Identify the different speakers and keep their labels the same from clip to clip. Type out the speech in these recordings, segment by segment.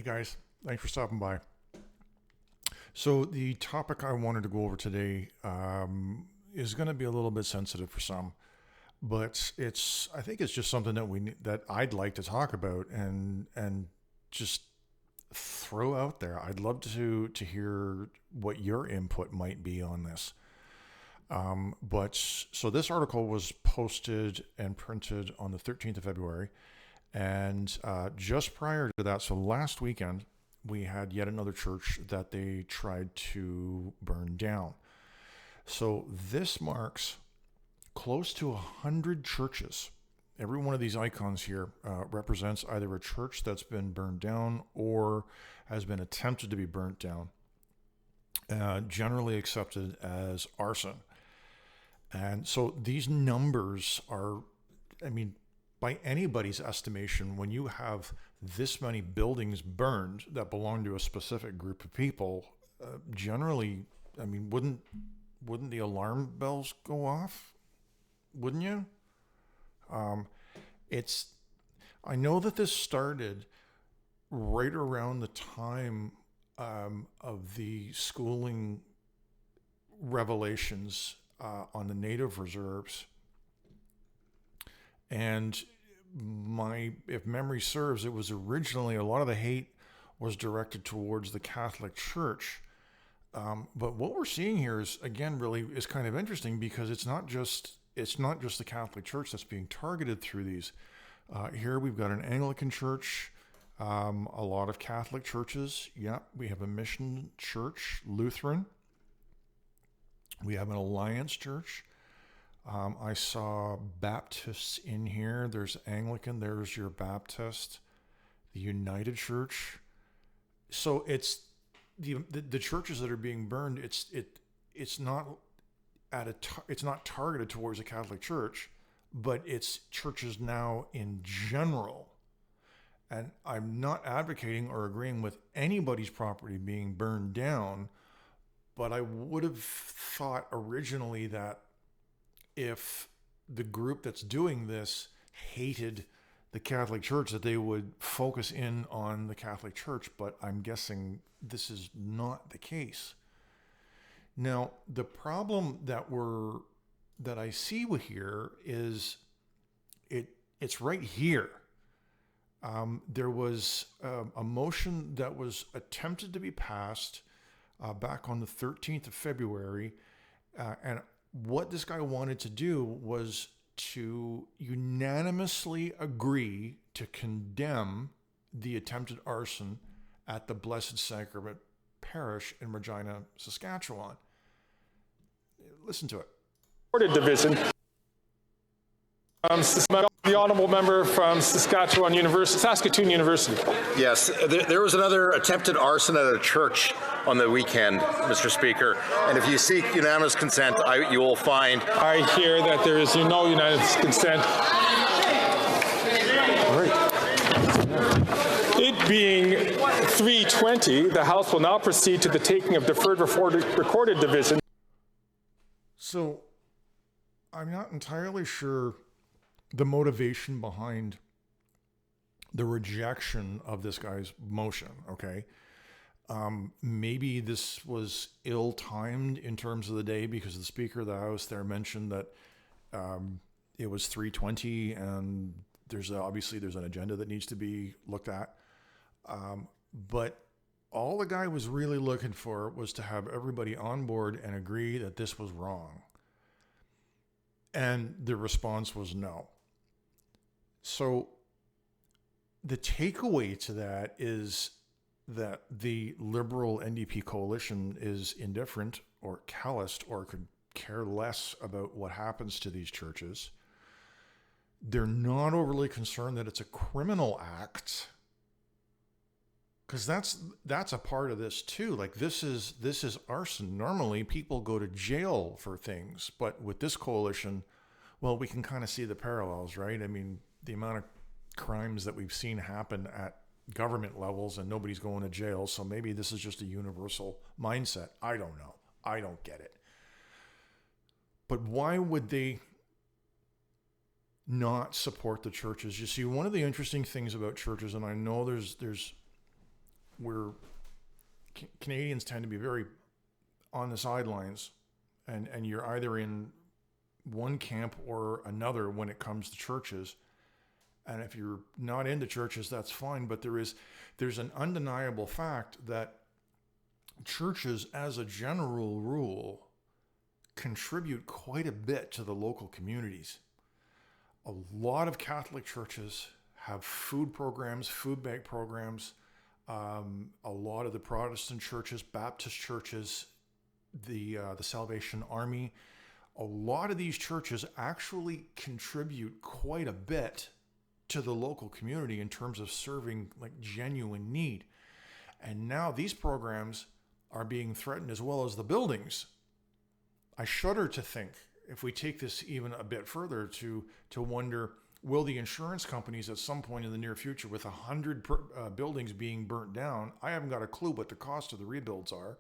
Speaker 1: Hey guys, thanks for stopping by. So the topic I wanted to go over today is going to be a little bit sensitive for some, but I think it's just something that I'd like to talk about and just throw out there. I'd love to hear what your input might be on this. But so this article was posted and printed on the 13th of February. And just prior to that, so last weekend, we had yet another church that they tried to burn down. So this marks close to 100 churches. Every one of these icons here represents either a church that's been burned down or has been attempted to be burnt down, generally accepted as arson. And so these numbers are, by anybody's estimation, when you have this many buildings burned that belong to a specific group of people, generally, wouldn't the alarm bells go off? Wouldn't you? I know that this started right around the time of the schooling revelations on the native reserves. And if memory serves, it was originally, a lot of the hate was directed towards the Catholic Church. But what we're seeing here is, again, really is kind of interesting, because it's not just the Catholic Church that's being targeted through these. Here we've got an Anglican church, a lot of Catholic churches. Yeah, we have a mission church, Lutheran. We have an Alliance church. I saw Baptists in here. There's Anglican. There's your Baptist. The United Church. So it's the churches that are being burned. It's not it's not targeted towards the Catholic Church, but it's churches now in general. And I'm not advocating or agreeing with anybody's property being burned down, but I would have thought originally that if the group that's doing this hated the Catholic Church, that they would focus in on the Catholic Church, but I'm guessing this is not the case. Now, the problem that I see with here is it's right here. There was a motion that was attempted to be passed back on the 13th of February, and what this guy wanted to do was to unanimously agree to condemn the attempted arson at the Blessed Sacrament Parish in Regina, Saskatchewan. Listen to it.
Speaker 2: Division. The honourable member from Saskatchewan University, Saskatoon University.
Speaker 3: Yes, there was another attempted arson at a church on the weekend, Mr. Speaker. And if you seek unanimous consent, you will find.
Speaker 2: I hear that there is no unanimous consent. It being 3:20, the House will now proceed to the taking of deferred recorded division.
Speaker 1: So, I'm not entirely sure the motivation behind the rejection of this guy's motion, okay? Maybe this was ill-timed in terms of the day, because the Speaker of the House there mentioned that it was 3:20 and there's an agenda that needs to be looked at. But all the guy was really looking for was to have everybody on board and agree that this was wrong. And the response was no. So the takeaway to that is that the Liberal NDP coalition is indifferent or calloused or could care less about what happens to these churches. They're not overly concerned that it's a criminal act, because that's a part of this too. Like this is arson. Normally people go to jail for things, but with this coalition, well, we can kind of see the parallels, right? I mean, the amount of crimes that we've seen happen at government levels and nobody's going to jail. So maybe this is just a universal mindset. I don't know. I don't get it. But why would they not support the churches? You see, one of the interesting things about churches, and I know there's Canadians tend to be very on the sidelines, and you're either in one camp or another when it comes to churches. And if you're not into churches, that's fine. But there's an undeniable fact that churches, as a general rule, contribute quite a bit to the local communities. A lot of Catholic churches have food programs, food bank programs. A lot of the Protestant churches, Baptist churches, the Salvation Army, a lot of these churches actually contribute quite a bit to the local community in terms of serving like genuine need. And now these programs are being threatened, as well as the buildings. I shudder to think, if we take this even a bit further, to wonder, will the insurance companies at some point in the near future, with 100 buildings being burnt down, I haven't got a clue what the cost of the rebuilds are,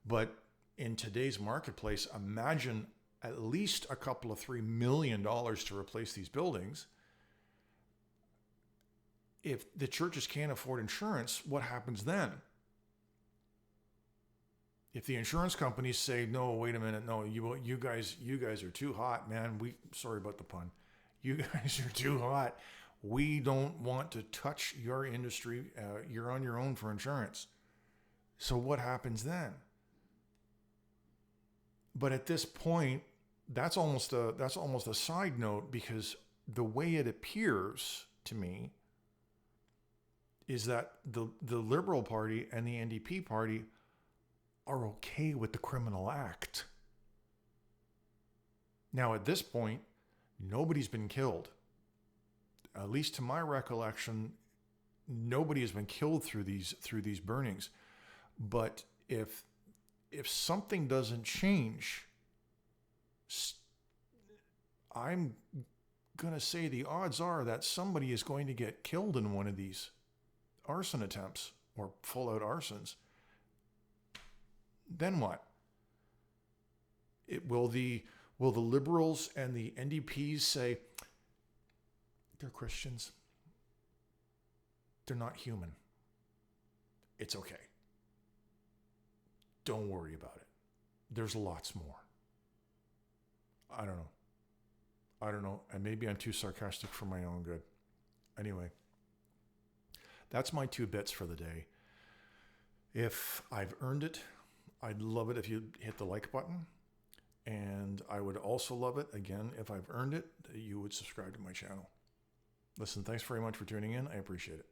Speaker 1: but in today's marketplace, imagine at least a couple of $3 million to replace these buildings. If the churches can't afford insurance, what happens then? If the insurance companies say, no, wait a minute, no, you guys are too hot, man. Sorry about the pun. You guys are too hot. We don't want to touch your industry. You're on your own for insurance. So what happens then? But at this point, that's almost a side note, because the way it appears to me is that the Liberal Party and the NDP Party are okay with the criminal act. Now, at this point, nobody's been killed. At least to my recollection, nobody has been killed through these burnings. But if something doesn't change, I'm gonna say the odds are that somebody is going to get killed in one of these arson attempts or full-out arsons. Then what? Will the Liberals and the NDPs say they're Christians? They're not human. It's okay. Don't worry about it. There's lots more. I don't know. And maybe I'm too sarcastic for my own good. Anyway, that's my 2 bits for the day. If I've earned it, I'd love it if you hit the like button. And I would also love it, again, if I've earned it, that you would subscribe to my channel. Listen, thanks very much for tuning in. I appreciate it.